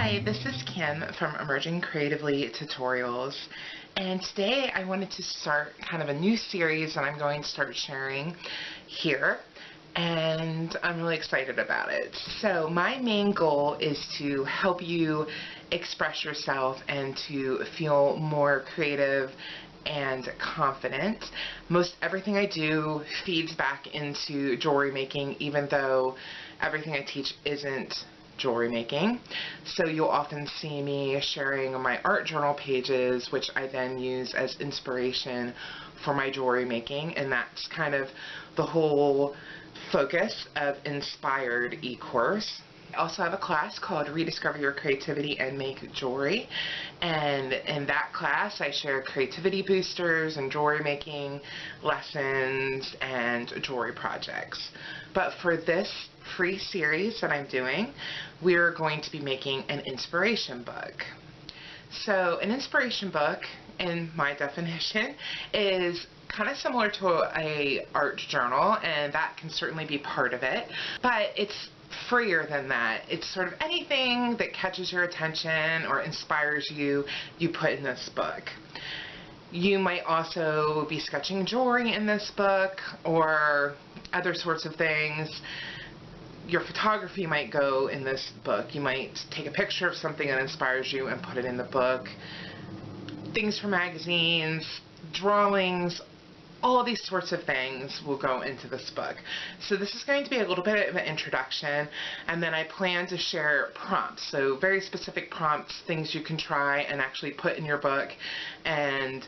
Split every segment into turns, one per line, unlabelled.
Hi, this is Kim from Emerging Creatively Tutorials, and today I wanted to start kind of a new series that I'm going to start sharing here, and I'm really excited about it. So my main goal is to help you express yourself and to feel more creative and confident. Most everything I do feeds back into jewelry making, even though everything I teach isn't jewelry making. So you'll often see me sharing my art journal pages, which I then use as inspiration for my jewelry making, and that's kind of the whole focus of Inspired e-course. I also have a class called Rediscover Your Creativity and Make Jewelry, and in that class I share creativity boosters and jewelry making lessons and jewelry projects. But for this free series that I'm doing, we're going to be making an inspiration book. So an inspiration book, in my definition, is kind of similar to a art journal, and that can certainly be part of it, but it's freer than that. It's sort of anything that catches your attention or inspires you, you put in this book. You might also be sketching jewelry in this book or other sorts of things. Your photography might go in this book. You might take a picture of something that inspires you and put it in the book. Things from magazines, drawings, all of these sorts of things will go into this book. So this is going to be a little bit of an introduction, and then I plan to share prompts, so very specific prompts, things you can try and actually put in your book, and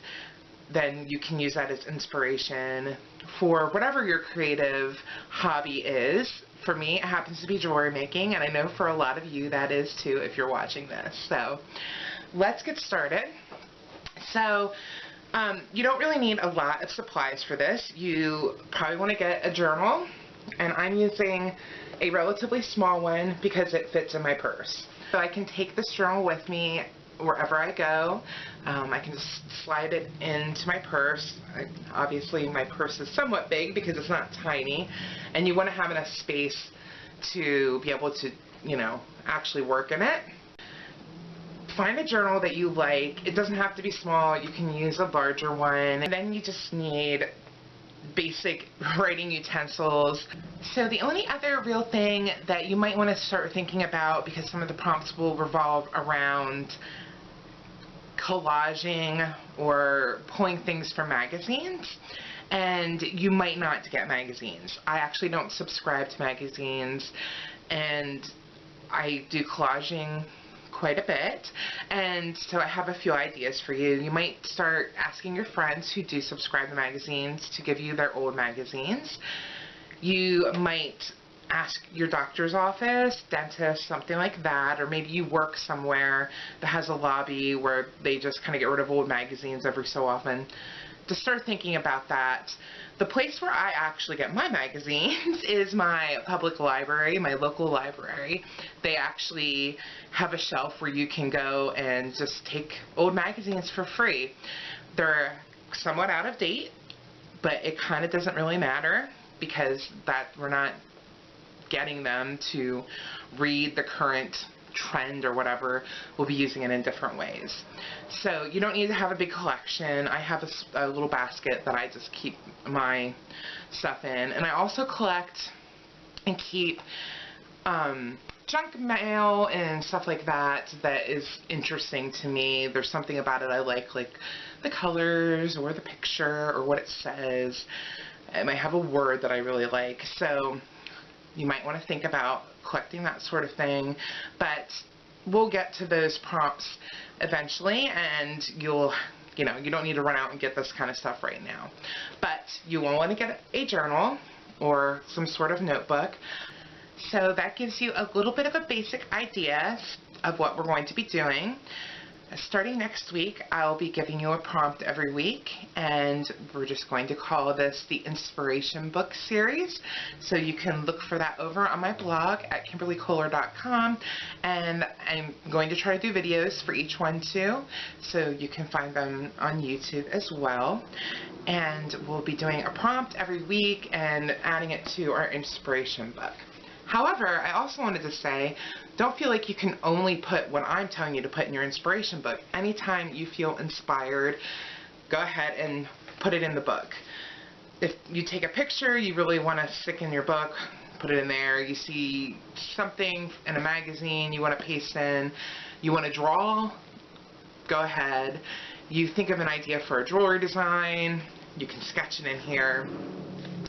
then you can use that as inspiration for whatever your creative hobby is. For me, it happens to be jewelry making, and I know for a lot of you that is too if you're watching this. So let's get started. So you don't really need a lot of supplies for this. You probably want to get a journal, and I'm using a relatively small one because it fits in my purse. So I can take this journal with me wherever I go. I can just slide it into my purse. Obviously my purse is somewhat big because it's not tiny, and you want to have enough space to be able to, you know, actually work in it. Find a journal that you like. It doesn't have to be small. You can use a larger one. And then you just need basic writing utensils. So the only other real thing that you might want to start thinking about, because some of the prompts will revolve around collaging or pulling things from magazines, and you might not get magazines. I actually don't subscribe to magazines, and I do collaging quite a bit, and so I have a few ideas for you. You might start asking your friends who do subscribe to magazines to give you their old magazines. You might ask your doctor's office, dentist, something like that, or maybe you work somewhere that has a lobby where they just kind of get rid of old magazines every so often. To start thinking about that. The place where I actually get my magazines is my public library, my local library. They actually have a shelf where you can go and just take old magazines for free. They're somewhat out of date, but it kind of doesn't really matter because we're not getting them to read the current trend or whatever. We'll be using it in different ways. So you don't need to have a big collection. I have a little basket that I just keep my stuff in, and I also collect and keep junk mail and stuff like that that is interesting to me. There's something about it I like the colors or the picture or what it says. It might have a word that I really like. So you might want to think about collecting that sort of thing, but we'll get to those prompts eventually, and you don't need to run out and get this kind of stuff right now. But you will want to get a journal or some sort of notebook. So that gives you a little bit of a basic idea of what we're going to be doing. Starting next week, I'll be giving you a prompt every week, and we're just going to call this the Inspiration Book Series. So you can look for that over on my blog at KimberlyKoehler.com, and I'm going to try to do videos for each one too, so you can find them on YouTube as well. And we'll be doing a prompt every week and adding it to our inspiration book. However, I also wanted to say, don't feel like you can only put what I'm telling you to put in your inspiration book. Anytime you feel inspired, go ahead and put it in the book. If you take a picture you really want to stick in your book, put it in there. You see something in a magazine you want to paste in, you want to draw, go ahead. You think of an idea for a jewelry design, you can sketch it in here.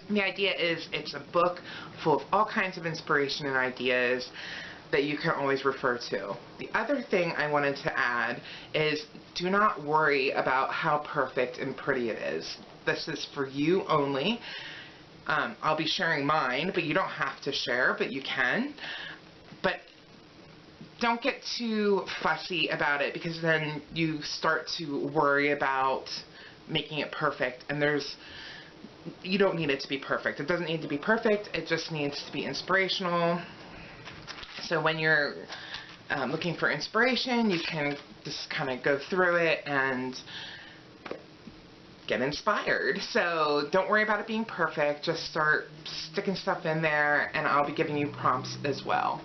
The idea is it's a book full of all kinds of inspiration and ideas that you can always refer to. The other thing I wanted to add is do not worry about how perfect and pretty it is. This is for you only. I'll be sharing mine, but you don't have to share, but you can. But don't get too fussy about it, because then you start to worry about making it perfect, and you don't need it to be perfect. It doesn't need to be perfect, it just needs to be inspirational. So when you're looking for inspiration, you can just kind of go through it and get inspired. So don't worry about it being perfect, just start sticking stuff in there, and I'll be giving you prompts as well.